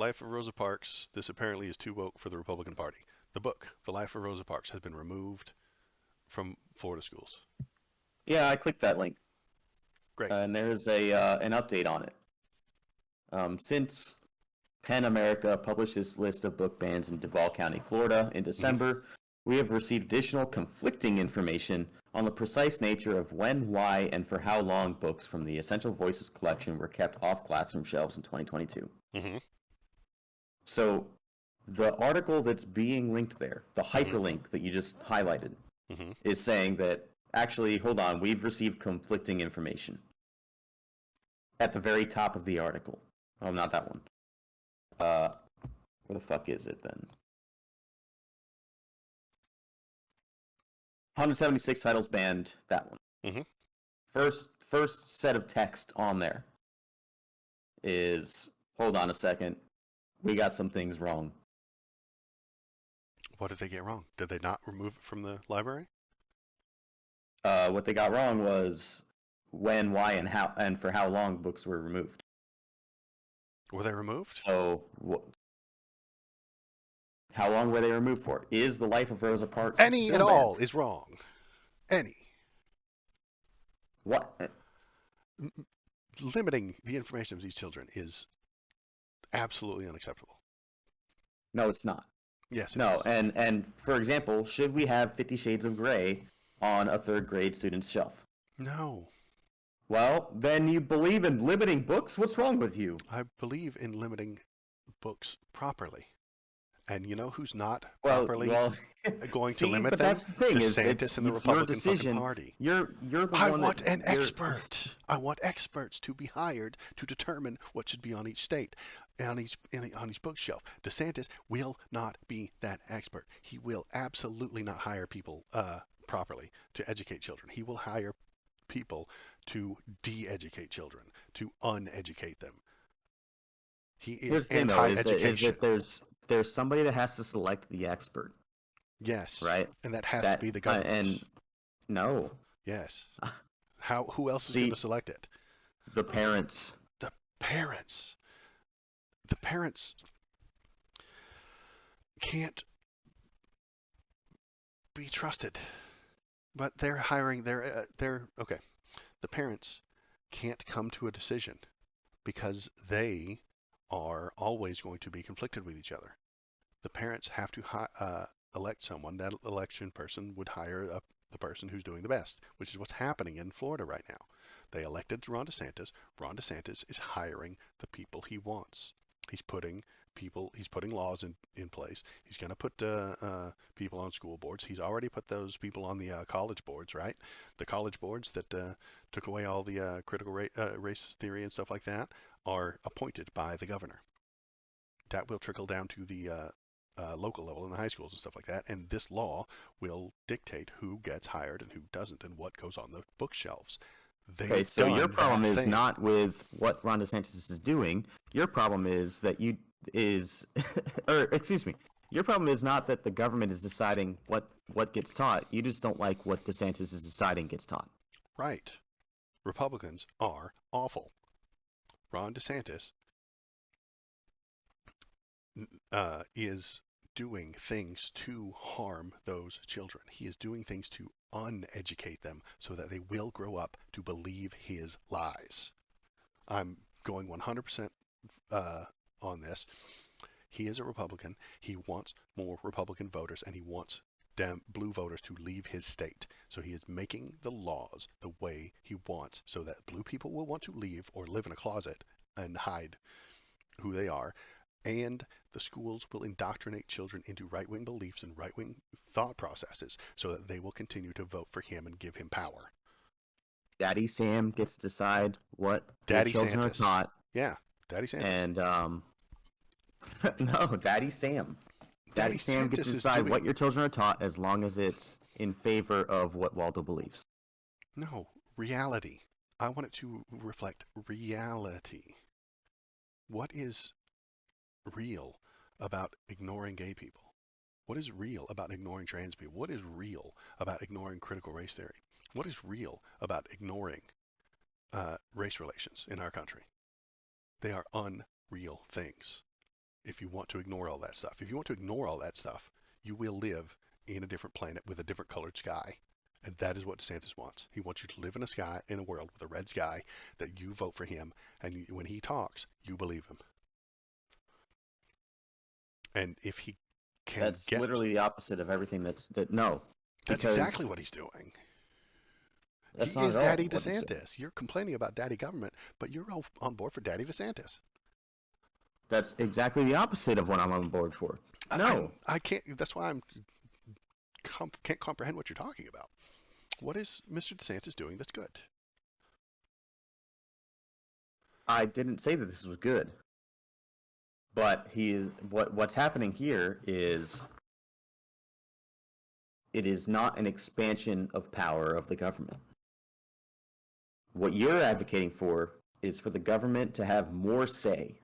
Life of Rosa Parks. This apparently is too woke for the Republican Party. The book, The Life of Rosa Parks, has been removed from Florida schools. Yeah, I clicked that link, Great. and there's an update on it. Since PEN America published this list of book bans in Duval County, Florida in December, we have received additional conflicting information on the precise nature of when, why, and for how long books from the Essential Voices collection were kept off classroom shelves in 2022. Mm-hmm. So the article that's being linked there, the hyperlink that you just highlighted, is saying that, actually, hold on, we've received conflicting information at the very top of the article. Oh, not that one. Where the fuck is it then? 176 titles banned, that one. First set of text on there is, hold on a second, we got some things wrong. What did they get wrong? Did they not remove it from the library? What they got wrong was when, why, and how, and for how long books were removed. Were they removed? So, how long were they removed for? Is The Life of Rosa Parks Any still at all banned? is wrong. Any. What? Limiting the information of these children is absolutely unacceptable. No, it's not. Yes, it No, is. and for example, should we have 50 Shades of Grey on a third grade student's shelf? No. Well, then you believe in limiting books? What's wrong with you? I believe in limiting books properly. And you know who's not properly going to limit but them? that's the thing. DeSantis and the It's your Republican fucking decision. Party. You're the I one want an you're... expert. I want experts to be hired to determine what should be on each state, on each bookshelf. DeSantis will not be that expert. He will absolutely not hire people properly to educate children. He will hire people to de-educate children, to uneducate them. He is Here's the thing, though, anti-education. is that there's somebody that has to select the expert. Yes. Right? And that has to be the government. And no. Yes. Who else is going to select it? The parents. The parents. The parents can't be trusted. But they're hiring they're okay. The parents can't come to a decision because they are always going to be conflicted with each other. The parents have to elect someone. That election person would hire the person who's doing the best, which is what's happening in Florida right now. They elected Ron DeSantis. Ron DeSantis is hiring the people he wants. He's putting laws in place. He's going to put people on school boards. He's already put those people on the college boards, right? The college boards that took away all the critical race theory and stuff like that are appointed by the governor. That will trickle down to the local level in the high schools and stuff like that. And this law will dictate who gets hired and who doesn't and what goes on the bookshelves. Okay, so your problem is not with what Ron DeSantis is doing. Your problem is that your problem is not that the government is deciding what gets taught. You just don't like what DeSantis is deciding gets taught. Right. Republicans are awful. Ron DeSantis is doing things to harm those children. He is doing things to uneducate them so that they will grow up to believe his lies. I'm going 100% on this. He is a Republican. He wants more Republican voters, and he wants blue voters to leave his state. So he is making the laws the way he wants so that blue people will want to leave or live in a closet and hide who they are, and the schools will indoctrinate children into right-wing beliefs and right-wing thought processes so that they will continue to vote for him and give him power. Daddy Sam gets to decide what your children are taught. Yeah, Daddy Santis. And no, Daddy Sam. Daddy Sam gets to decide what your children are taught as long as it's in favor of what Waldo believes. No, reality. I want it to reflect reality. What is real about ignoring gay people? What is real about ignoring trans people? What is real about ignoring critical race theory? What is real about ignoring race relations in our country? They are unreal things. if you want to ignore all that stuff. If you want to ignore all that stuff, you will live in a different planet with a different colored sky. And that is what DeSantis wants. He wants you to live in a world with a red sky, that you vote for him, and when he talks, you believe him. And if he can That's get, literally the opposite of everything no. that's Because exactly what he's doing. that's He not is at all Daddy what he's doing. DeSantis. You're complaining about Daddy government, but you're all on board for Daddy DeSantis. That's exactly the opposite of what I'm on board for. No, I can't. That's why can't comprehend what you're talking about. What is Mr. DeSantis doing that's good? I didn't say that this was good. But what's happening here is it is not an expansion of power of the government. What you're advocating for is for the government to have more say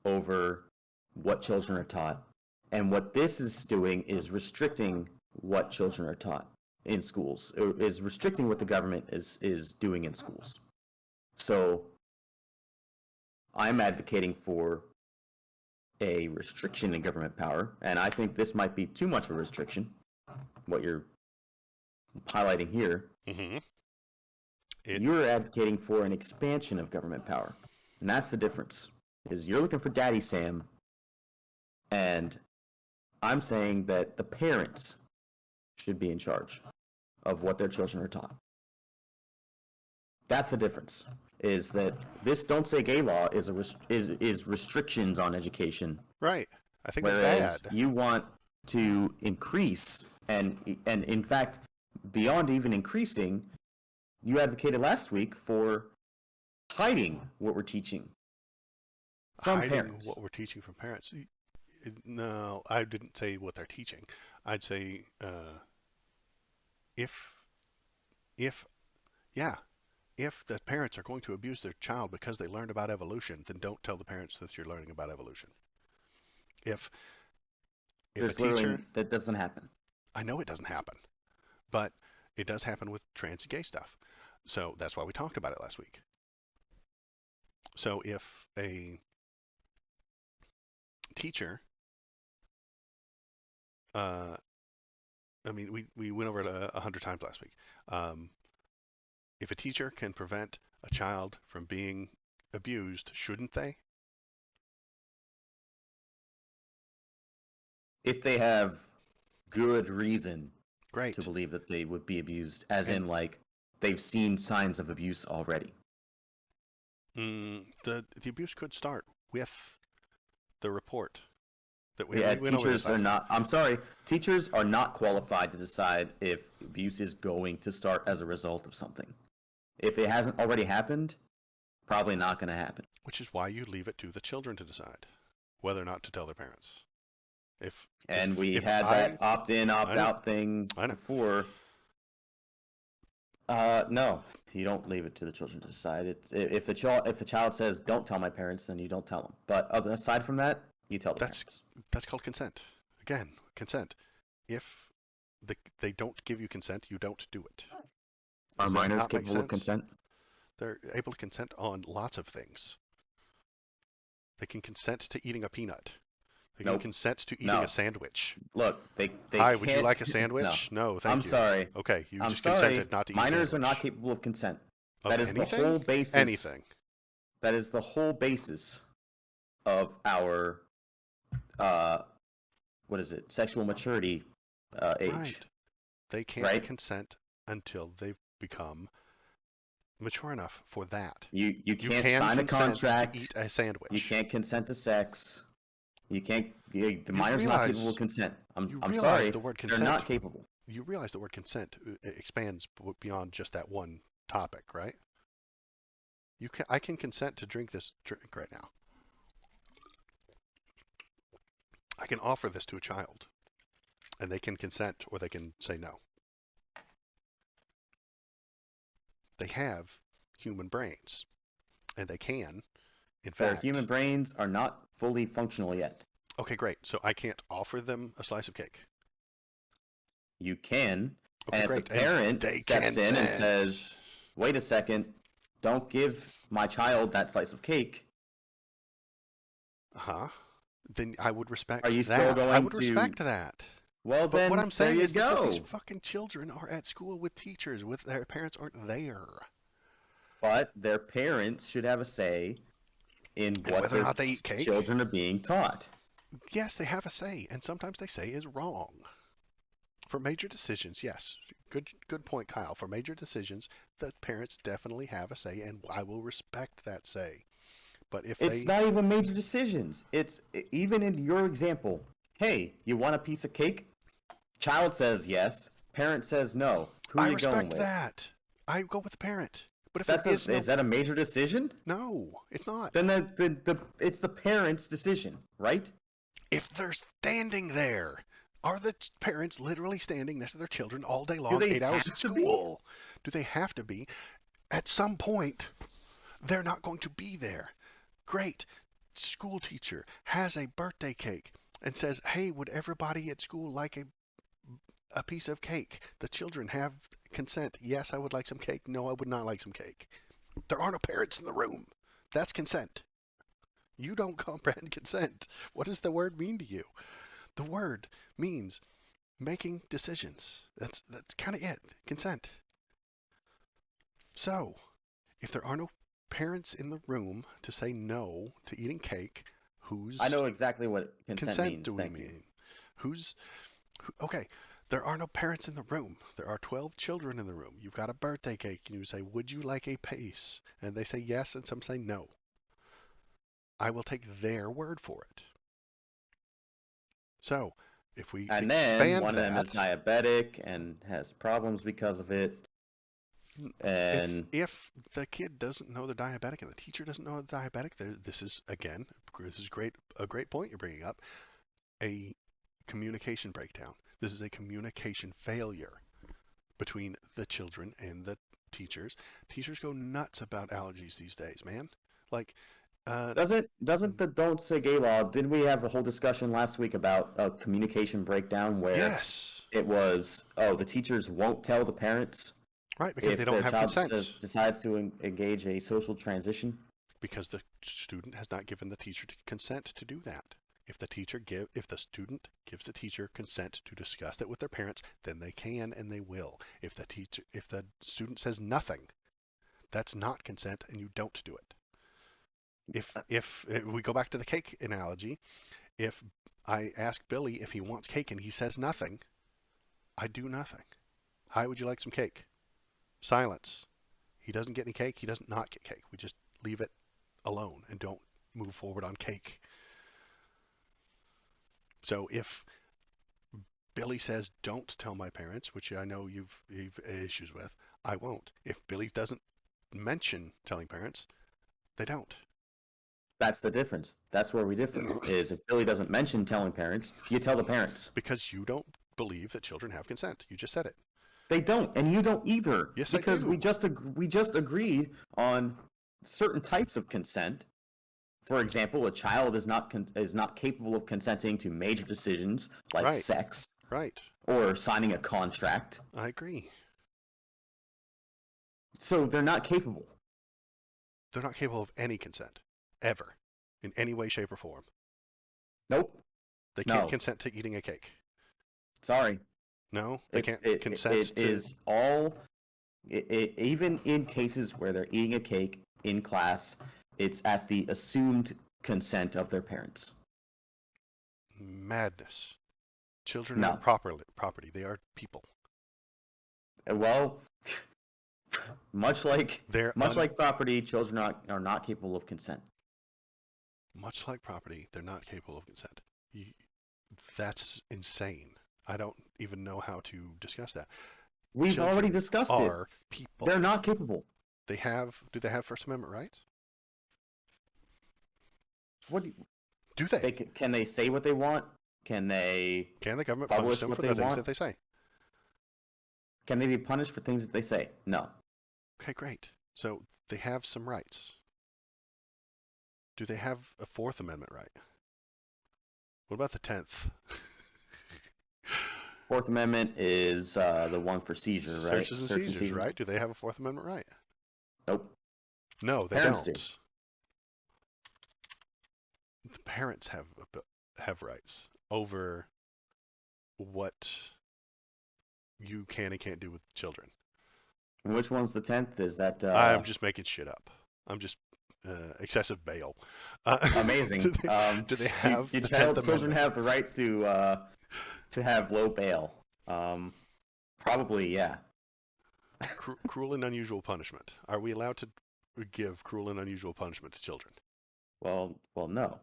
over what children are taught. And what this is doing is restricting what children are taught in schools, is restricting what the government is doing in schools. So I'm advocating for a restriction in government power, and I think this might be too much of a restriction, what you're highlighting here. Mm-hmm. You're advocating for an expansion of government power, and that's the difference. Is you're looking for Daddy Sam, and I'm saying that the parents should be in charge of what their children are taught. That's the difference. Is that this "Don't Say Gay" law is restrictions on education, Right. I think whereas that's bad. you want to increase and in fact, beyond even increasing, you advocated last week for hiding what we're teaching from Hiding parents. what we're teaching from parents. No, I didn't say what they're teaching. I'd say if if yeah, if the parents are going to abuse their child because they learned about evolution, then don't tell the parents that you're learning about evolution. If if a There's literally teacher, that doesn't happen. I know it doesn't happen, but it does happen with trans and gay stuff. So that's why we talked about it last week. So if a teacher, uh, I mean, we went over it 100 times last week. Um, if a teacher can prevent a child from being abused, shouldn't they? If they have good reason to Great. believe that they would be abused, as And in like they've seen signs of abuse already. the abuse could start with the report that Yeah, we went over this teachers are last week. not. I'm sorry, teachers are not qualified to decide if abuse is going to start as a result of something. If it hasn't already happened, probably not going to happen. Which is why you leave it to the children to decide whether or not to tell their parents. And we If had that opt-in, I know, opt-out thing I know. before. No, you don't leave it to the children to decide. If the child says, "Don't tell my parents," then you don't tell them. But aside from that, you tell the That's parents. that's called consent. Again, consent. If they don't give you consent, you don't do it. Are Does that minors not make capable of sense? consent? They're able to consent on lots of things. They can consent to eating a peanut. They can Nope. consent to eating a No. sandwich. Look, they Hi, would you can't. like a No. sandwich? No, I'm thank you. sorry. Okay, you I'm just sorry. consented not to eat a Minors are not sandwich. capable of consent. Of That is the anything? whole basis. Anything. That is the whole basis of our what is it? Sexual maturity age, Right. They can't right? consent until they've become mature enough for that. You You can't can sign a consent to contract. eat a You sandwich. can't consent to sex. You can't. The You minors are not capable of realize consent. you I'm realize sorry. the word They're consent not capable. you realize the word consent expands beyond just that one topic, right? I can consent to drink this drink right now. I can offer this to a child, and they can consent or they can say no. They have human brains, and they can, in Their human fact. brains are not fully functional yet. Okay, great. So I can't offer them a slice of cake. You can, Okay, and if the great. And parent they steps in and consent. says, "Wait a second, don't give my child that slice of cake," Uh huh. then I would Are respect you still that. I going would to? respect that. Well, But what then I'm there saying you is that these go. fucking children are at school with teachers, with their parents aren't there. But their parents should have a say in And what whether or their not they eat cake, children are being taught. yes, they have a say, and sometimes they say is wrong. For major decisions, yes. Good point, Kyle. For major decisions, the parents definitely have a say, and I will respect that say. But if It's they, not even major decisions. It's even in your example. Hey, you want a piece of cake? Child says yes. Parent says no. Who I you going respect with? that. I go with the parent. But if there That's is is no, that a major decision? no, it's not. Then the it's the parent's decision, right? If they're standing there, are the parents literally standing next to their children all day Do long, they 8 hours at have to be? school? Do they have to be? At some point, they're not going to be there. Great. School teacher has a birthday cake and says, "Hey, would everybody at school like a piece of cake?" The children have consent. Yes, I would like some cake. No, I would not like some cake. There are no parents in the room. That's consent. You don't comprehend consent. What does the word mean to you? The word means making decisions. That's kind of it. Consent. So, if there are no parents in the room to say no to eating cake, I whose know exactly what consent consent means. do we Thank you. mean? Who's okay? There are no parents in the room. There are 12 children in the room. You've got a birthday cake, and you say, "Would you like a piece?" And they say yes, and some say no. I will take their word for it. So, if we And then expand one of them is that, diabetic and has problems because of it. if And if the kid doesn't know they're diabetic and the teacher doesn't know they're diabetic, this is again, this is great, a great point you're bringing up, a communication breakdown. This is a communication failure between the children and the teachers. Teachers go nuts about allergies these days, man. Like, uh, doesn't the Don't Say Gay law? Didn't we have a whole discussion last week about a communication breakdown where yes, it was, oh, the teachers won't tell the parents right, because they if don't their have child consent. decides to engage a social transition? Because the student has not given the teacher consent to do that. If the student gives the teacher consent to discuss it with their parents, then they can and they will. If the student says nothing, that's not consent and you don't do it. If we go back to the cake analogy, if I ask Billy if he wants cake and he says nothing, I do nothing. Hi, would you like some cake? Silence. He doesn't get any cake, he doesn't not get cake. We just leave it alone and don't move forward on cake. So if Billy says don't tell my parents, which I know you've issues with, I won't. If Billy doesn't mention telling parents, they don't. That's the difference. That's where we differ. Is if Billy doesn't mention telling parents, you tell the parents. Because you don't believe that children have consent. You just said it. They don't, and you don't either, Yes, I because do. we just agreed on certain types of consent. For example, a child is not capable of consenting to major decisions like Right, sex right. or signing a contract. I agree. So they're not capable. They're not capable of any consent, ever, in any way, shape, or form. Nope. They can't No. consent to eating a cake. Sorry. No, they can't It consent to. is all even in cases where they're eating a cake in class, it's at the assumed consent of their parents. Madness. Children No. aren't property. They are people. Well, much like They're much like property, children are not capable of consent. much like property. They're not capable of consent. You, that's insane. I don't even know how to discuss that. We've already Children discussed it. are people. They're not capable. Do they have First Amendment rights? What do, Do they? can they say what they want? Can they Can the government punish publish them what for they the things want? that they say? Can they be punished for things that they say? No. Okay, great. So they have some rights. Do they have a Fourth Amendment right? What about the 10th? Fourth Amendment is the one for seizure, right? Searches and Search and seizures, seizure. right? Do they have a Fourth Amendment right? Nope. No, they Parents do. don't. The parents have have rights over what you can and can't do with children. And which one's the 10th? Is that I'm just making shit up. I'm just excessive bail. Uh, do amazing? they do they Do, have do the Tenth children Amendment? have the right to have low bail? Probably, yeah. Cruel and unusual punishment. Are we allowed to give cruel and unusual punishment to children? Well, no.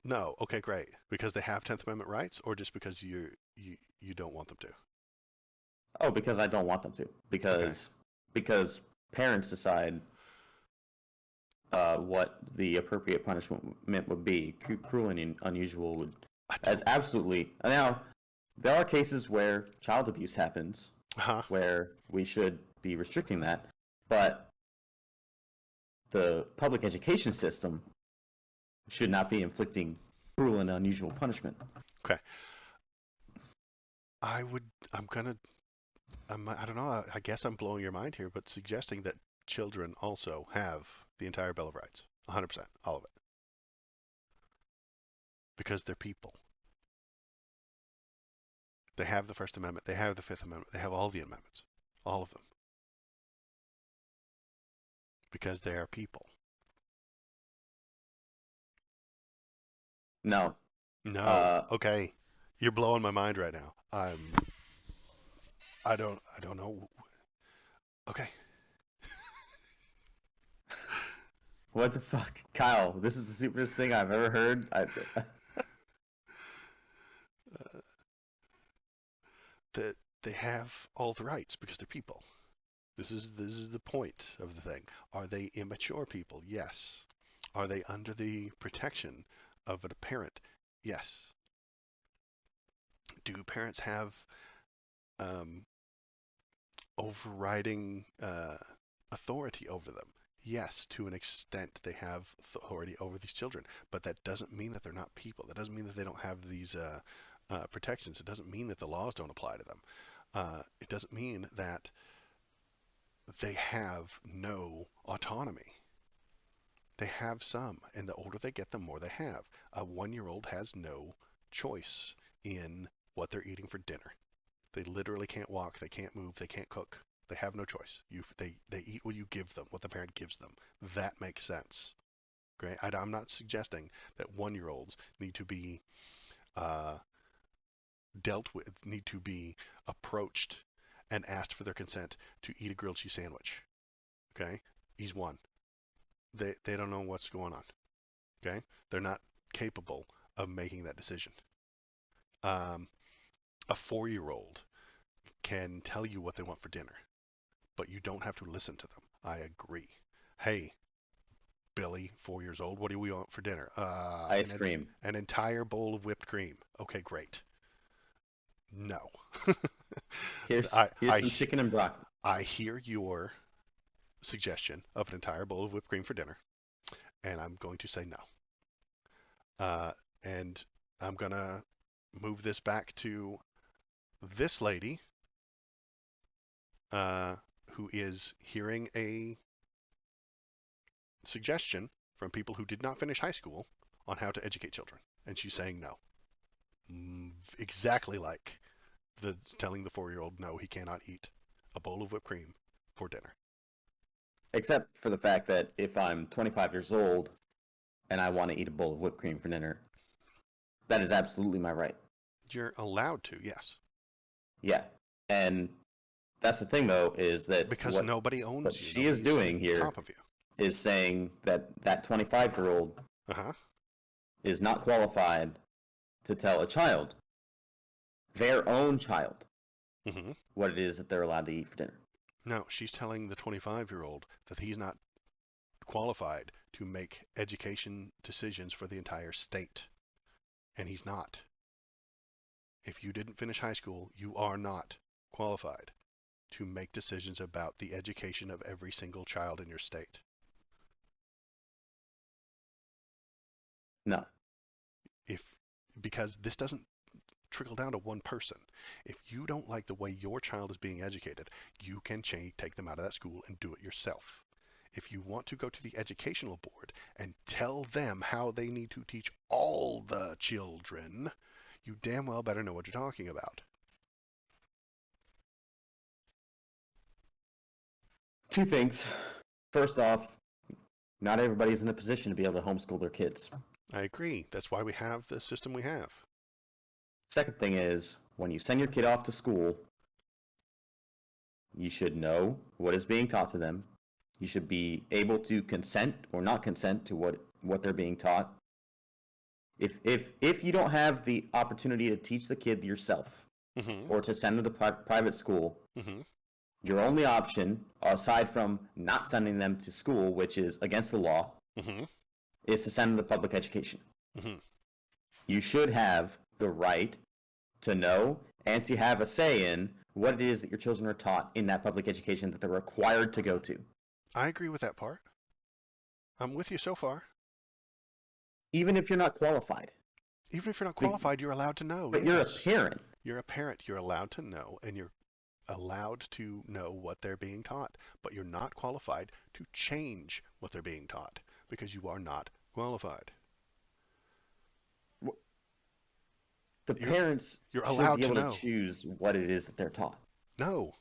No. Okay, great. Because they have Tenth Amendment rights, or just because you don't want them to? Oh, because I don't want them to. Okay. Because parents decide what the appropriate punishment would be. Cruel and unusual would, I as don't. absolutely. Now, there are cases where child abuse happens, Huh? where we should be restricting that, but the public education system should not be inflicting cruel and unusual punishment. Okay. I would. I'm gonna. I don't know. I guess I'm blowing your mind here, but suggesting that children also have the entire Bill of Rights, 100%, all of it, because they're people. They have the First Amendment. They have the Fifth Amendment. They have all the amendments, all of them, because they are people. No. No. Uh, Okay. You're blowing my mind right now. I don't know. Okay. what the fuck, Kyle? This is the stupidest thing I've ever heard. Uh, that they have all the rights because they're people. This is the point of the thing. Are they immature people? Yes. Are they under the protection of a parent? Yes. Do parents have um, overriding authority over them? Yes, to an extent they have authority over these children, but that doesn't mean that they're not people. That doesn't mean that they don't have these protections. It doesn't mean that the laws don't apply to them. It doesn't mean that they have no autonomy. They have some, and the older they get, the more they have. A 1 year old has no choice in what they're eating for dinner. They literally can't walk, they can't move, they can't cook. They have no choice. They eat what you give them, what the parent gives them. That makes sense. Great. I'm not suggesting that 1 year olds need to be uh, dealt with, need to be approached and asked for their consent to eat a grilled cheese sandwich. Okay, he's one. They don't know what's going on. Okay, they're not capable of making that decision. Um, a 4 year old can tell you what they want for dinner, but you don't have to listen to them. I agree. Hey, Billy, 4 years old, what do we want for dinner? Ice cream. An entire bowl of whipped cream. Okay, great. No. Here's I, here's I, some chicken and broccoli. I hear your suggestion of an entire bowl of whipped cream for dinner, and I'm going to say no. Uh, and I'm going to move this back to this lady uh, who is hearing a suggestion from people who did not finish high school on how to educate children. And she's saying no. Exactly like the telling the 4 year old no, he cannot eat a bowl of whipped cream for dinner. Except for the fact that if I'm 25 years old and I want to eat a bowl of whipped cream for dinner, that is absolutely my right. You're allowed to, yes. Yeah. And that's the thing, though, is that Because nobody what owns you. she is Nobody's on doing here top of you. is saying that that 25-year-old Uh huh. is not qualified to tell a child, their own child, Mm-hmm. what it is that they're allowed to eat for dinner. No, she's telling the 25-year-old that he's not qualified to make education decisions for the entire state. And he's not. If you didn't finish high school, you are not qualified to make decisions about the education of every single child in your state. No. If because this doesn't trickle down to one person. If you don't like the way your child is being educated, you can take them out of that school and do it yourself. If you want to go to the educational board and tell them how they need to teach all the children, you damn well better know what you're talking about. Two things. First off, not everybody's in a position to be able to homeschool their kids. I agree. That's why we have the system we have. Second thing is, when you send your kid off to school, you should know what is being taught to them. You should be able to consent or not consent to what they're being taught. If you don't have the opportunity to teach the kid yourself Mm-hmm. or to send them to private school, Mm-hmm. your only option, aside from not sending them to school, which is against the law, Mm-hmm. is to send them to public education. Mm-hmm. You should have the right to know and to have a say in what it is that your children are taught in that public education that they're required to go to. I agree with that part. I'm with you so far. Even if you're not qualified. Even if you're not qualified, you're allowed to know. But Yes. you're a parent. You're a parent. You're allowed to know, and you're allowed to know what they're being taught. But you're not qualified to change what they're being taught because you are not qualified. The You're parents you're should allowed be to able to know. choose what it is that they're taught. No,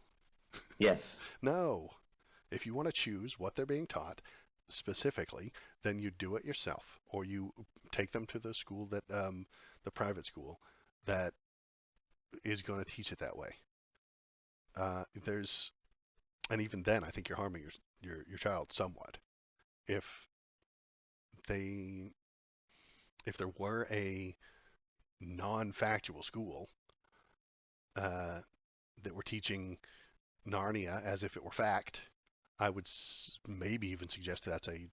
Yes. no. If you want to choose what they're being taught specifically, then you do it yourself, or you take them to the school that the private school that is going to teach it that way. There's and even then, I think you're harming your child somewhat. If they if there were a non-factual school uh, that were teaching Narnia as if it were fact, I would maybe even suggest that's a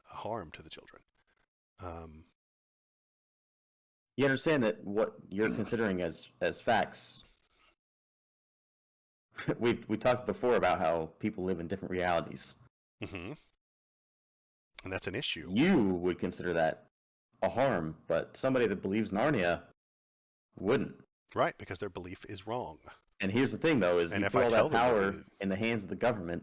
harm to the children. Um, You understand that what you're considering as facts. We talked before about how people live in different realities. mhm. And that's an issue, You would consider that a harm, but somebody that believes Narnia wouldn't. right? Because their belief is wrong. And here's the thing, though, is And you if put I all tell that them power that in the hands of the government,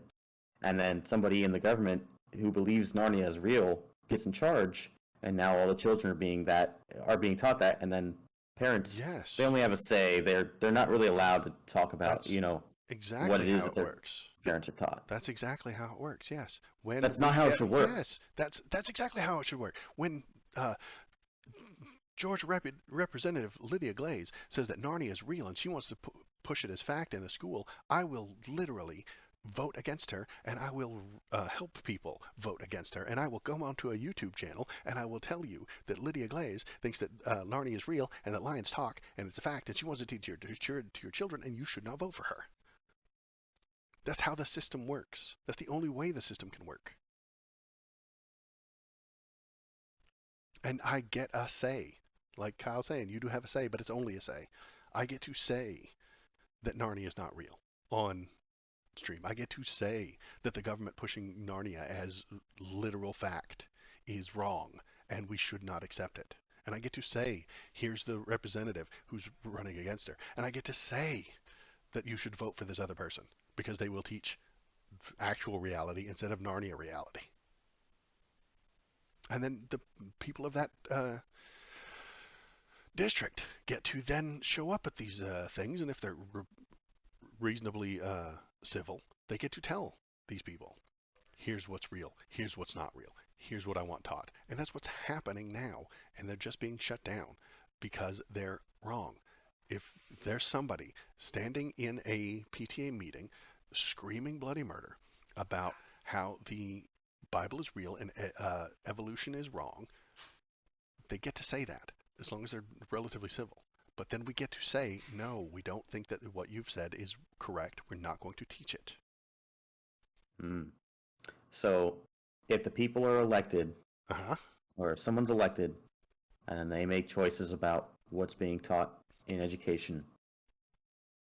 and then somebody in the government who believes Narnia is real gets in charge, and now all the children are being taught that, and then parents, yes, they only have a say. They're not really allowed to talk about that's what exactly it is how that it their works. parents are taught. That's exactly how it works. Yes. When That's not we how it get should work. yes, that's exactly how it should work. When Georgia Representative Lydia Glaze says that Narnia is real and she wants to push it as fact in a school, I will literally vote against her, and I will help people vote against her, and I will go onto a YouTube channel and I will tell you that Lydia Glaze thinks that Narnia is real and that lions talk and it's a fact, and she wants to teach to your children, and you should not vote for her. That's how the system works. That's the only way the system can work. And I get a say. Like Kyle's saying, you do have a say, but it's only a say. I get to say that Narnia is not real on stream. I get to say that the government pushing Narnia as literal fact is wrong and we should not accept it. And I get to say, here's the representative who's running against her. And I get to say that you should vote for this other person because they will teach actual reality instead of Narnia reality. And then the people of that district get to then show up at these things, and if they're reasonably civil, they get to tell these people, here's what's real, here's what's not real, here's what I want taught. And that's what's happening now, and they're just being shut down because they're wrong. If there's somebody standing in a PTA meeting screaming bloody murder about how the Bible is real and evolution is wrong, they get to say that as long as they're relatively civil. But then we get to say, no, we don't think that what you've said is correct. We're not going to teach it. Mm. So, if the people are elected, Uh-huh. or if someone's elected, and they make choices about what's being taught in education,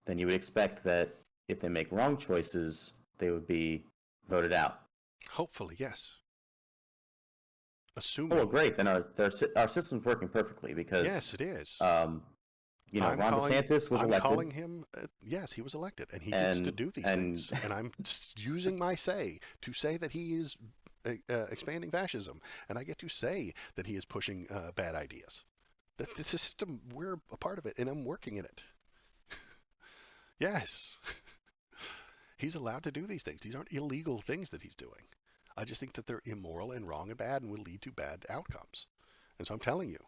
then you would expect that if they make wrong choices, they would be voted out. Hopefully, yes. Oh, well, Assuming. great. Then our system's working perfectly because Yes, it is. um, I'm Ron calling. DeSantis was I'm elected, calling him. Yes, he was elected, and he gets to and do these and things. And I'm using my say to say that he is expanding fascism, and I get to say that he is pushing bad ideas. That the system, we're a part of it, and I'm working in it. Yes, he's allowed to do these things. These aren't illegal things that he's doing. I just think that they're immoral and wrong and bad, and will lead to bad outcomes. And so I'm telling you,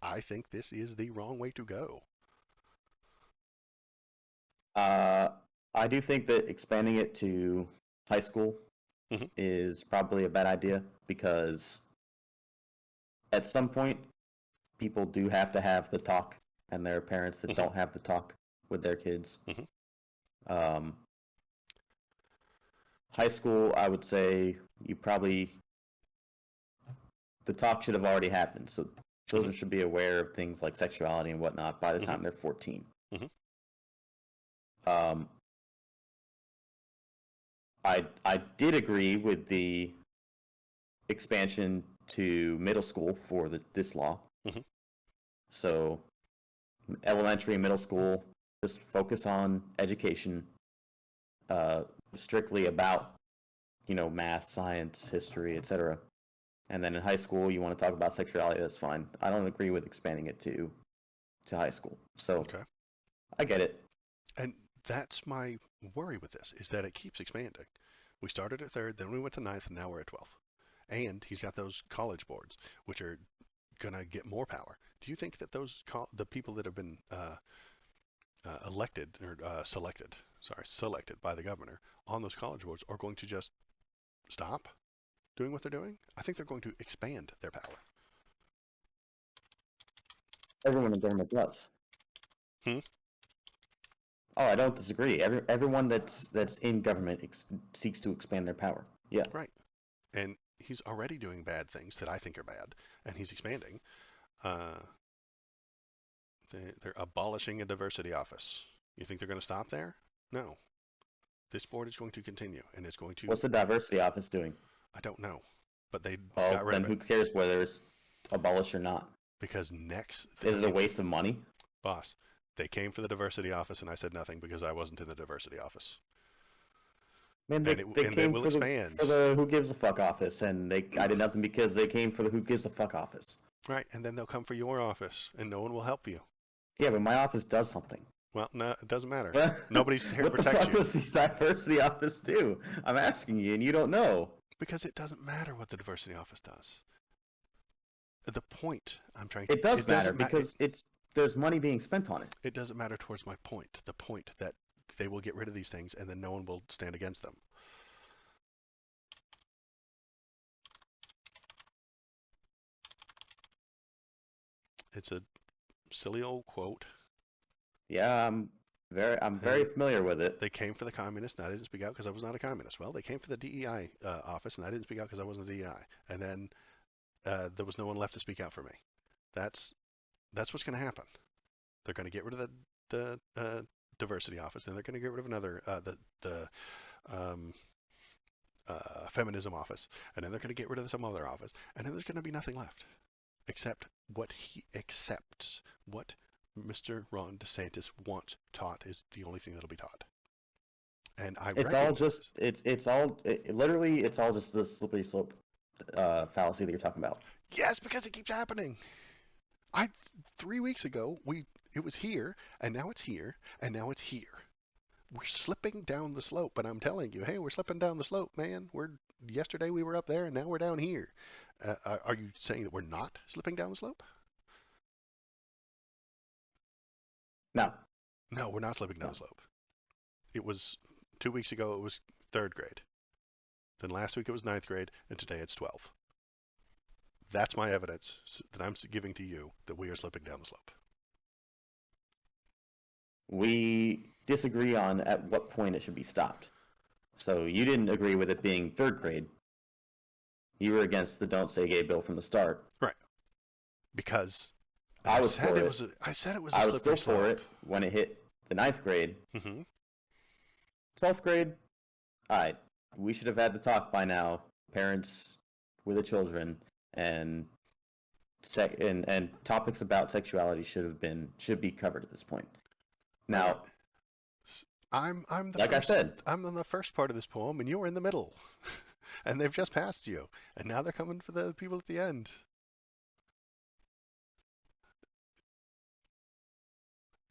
I think this is the wrong way to go. uh, I do think that expanding it to high school Hmm. is probably a bad idea because at some point people do have to have the talk, and there are parents that Hmm. don't have the talk with their kids. Hmm. Um, High school, I would say you probably the talk should have already happened, so Hmm. children should be aware of things like sexuality and whatnot by the Hmm. time they're 14. Hmm. Um, I did agree with the expansion to middle school for this law. Hmm. So elementary, middle school, just focus on education, uh, strictly about math, science, history, etc. And then in high school, you want to talk about sexuality. That's fine. I don't agree with expanding it to high school. So Okay. I get it. And that's my worry with this, is that it keeps expanding. We started at third, then we went to ninth, and now we're at 12th. And he's got those college boards, which are going to get more power. Do you think that the people that have been elected or selected by the governor on those college boards are going to just stop doing what they're doing? I think they're going to expand their power. Everyone in government does. Hmm? Oh, I don't disagree. Everyone that's in government seeks to expand their power. Yeah. Right. And he's already doing bad things that I think are bad, and he's expanding. Uh, they're abolishing a diversity office. You think they're going to stop there? No. This board is going to continue, and it's going to. What's the diversity office doing? I don't know, but they got Well, rid then of it who cares whether it's abolished or not? because next, Is it a waste of money? boss, they came for the diversity office, and I said nothing because I wasn't in the diversity office, Man, and they it came will for the expand. who gives a fuck office, and I did nothing because they came for the who gives a fuck office. Right, and then they'll come for your office, and no one will help you. Yeah, but my office does something. Well, no, it doesn't matter. What Nobody's here to what the protect fuck you does the diversity office do? I'm asking you, and you don't know. because it doesn't matter what the diversity office does. The point I'm trying to It does it matter doesn't matter. because there's money being spent on it. It doesn't matter towards my point. The point that they will get rid of these things and then no one will stand against them. It's a silly old quote. Yeah, I'm very And familiar with it. they came for the communists, and I didn't speak out because I was not a communist. Well, they came for the DEI office, and I didn't speak out because I wasn't a DEI. And then there was no one left to speak out for me. That's that's what's going to happen. They're going to get rid of the diversity office, and they're going to get rid of another the um, feminism office, and then they're going to get rid of some other office, and then there's going to be nothing left except what he accepts. What Mr. Ron DeSantis wants taught is the only thing that'll be taught. And I It's all just recognize, literally it's all just the slippery slope fallacy that you're talking about. yes, because it keeps happening. I 3 weeks ago it was here, and now it's here, and now it's here. We're slipping down the slope, and I'm telling you, hey, we're slipping down the slope, man. Yesterday we were up there, and now we're down here. Are you saying that we're not slipping down the slope? No, No, we're not slipping down no. the slope. It was 2 weeks ago. It was third grade. Then last week it was ninth grade, and today it's 12. That's my evidence that I'm giving to you that we are slipping down the slope. We disagree on at what point it should be stopped. So you didn't agree with it being third grade. You were against the Don't Say Gay bill from the start. Right. Because I was for it. I said it was a I was still slippery for slope. it when it hit the ninth grade. Mm-hmm. 12th grade, all right, we should have had the talk by now, parents with the children, and and topics about sexuality should be covered at this point. Right. Now, I'm the like I first. said, I'm in the first part of this poem, and you're in the middle, and they've just passed you, and now they're coming for the people at the end.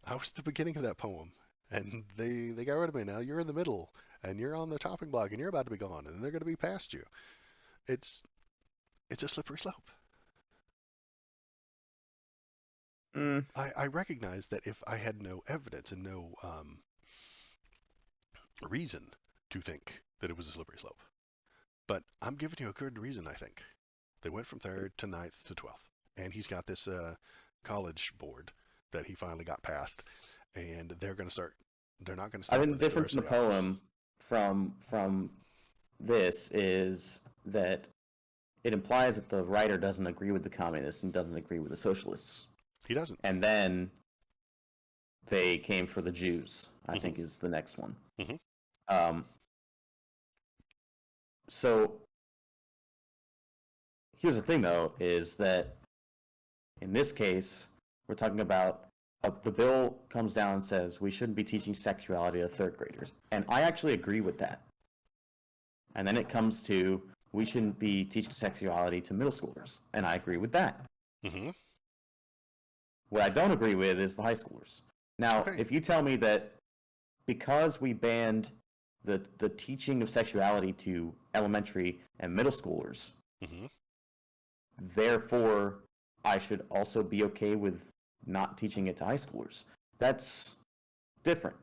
I was at the beginning of that poem, and they got rid of me. Now you're in the middle, and you're on the chopping block, and you're about to be gone, and they're going to be past you. It's it's a slippery slope. mm, I recognize that if I had no evidence and no reason to think that it was a slippery slope, but I'm giving you a good reason. I think they went from third to ninth to 12th, and he's got this college board that he finally got passed, and they're going to start. They're not going to I stop think with the it the difference rest in of the the office. poem from this is that it implies that the writer doesn't agree with the communists and doesn't agree with the socialists. He doesn't. And then they came for the Jews, I Hmm. think is the next one. Hmm. Um, so here's the thing, though, is that in this case, we're talking about the bill comes down and says we shouldn't be teaching sexuality to third graders. And I actually agree with that. And then it comes to we shouldn't be teaching sexuality to middle schoolers. And I agree with that. Hmm. What I don't agree with is the high schoolers. Now, Okay. if you tell me that because we banned the teaching of sexuality to elementary and middle schoolers, Hmm. therefore I should also be okay with not teaching it to high schoolers, that's different.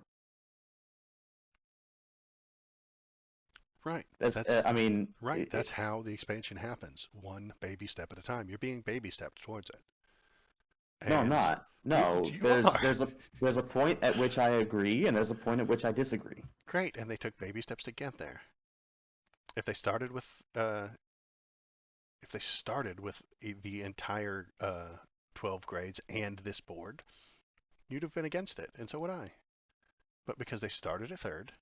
Right. That's That's I mean, right. That's how the expansion happens. One baby step at a time. You're being baby stepped towards it. no, I'm And not. No, you there's are. there's a there's a point at which I agree, and there's a point at which I disagree. Great. And they took baby steps to get there. If they started with if they started with the entire 12 grades and this board, you'd have been against it, and so would I. But because they started at third,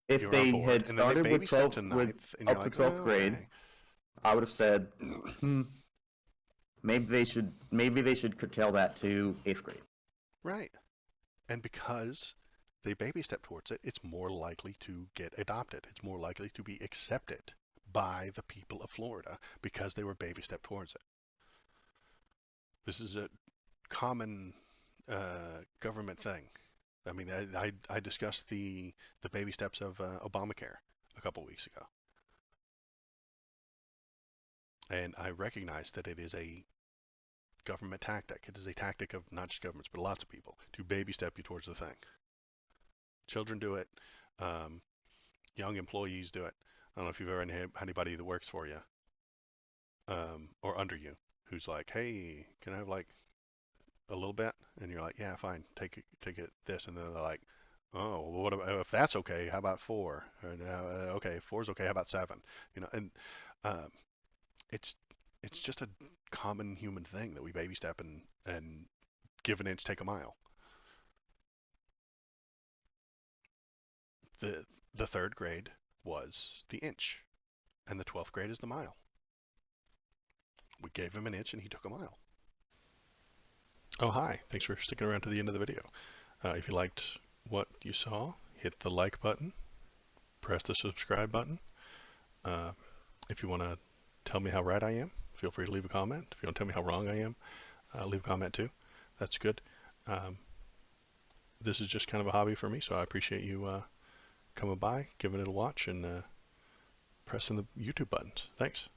If you're on they board, had and then they started with baby stepped 12 to with ninth, and you're up to like, 12th oh, grade, okay. I would have said, hmm, maybe they should curtail that to 8th grade. Right. And because they baby step towards it, it's more likely to get adopted. It's more likely to be accepted by the people of Florida because they were baby step towards it. This is a common government thing. I mean, I discussed the baby steps of Obamacare a couple weeks ago, and I recognize that it is a government tactic. It is a tactic of not just governments, but lots of people to baby step you towards the thing. Children do it. Um, Young employees do it. I don't know if you've ever had anybody that works for you or under you who's like, "Hey, can I have like a little bit?" And you're like, "Yeah, fine. Take it this." And then they're like, "Oh, well, what about, if that's okay? How about four? And, okay, four's okay. How about seven?" And um, it's it's just a common human thing that we baby step and give an inch, take a mile. The the third grade was the inch, and the 12th grade is the mile. We gave him an inch, and he took a mile. Oh, hi. Thanks for sticking around to the end of the video. If you liked what you saw, hit the like button, press the subscribe button. Uh, if you want to tell me how right I am, feel free to leave a comment. If you want to tell me how wrong I am, leave a comment too. That's good. Um, this is just kind of a hobby for me, so I appreciate you coming by, giving it a watch, and pressing the YouTube buttons. Thanks.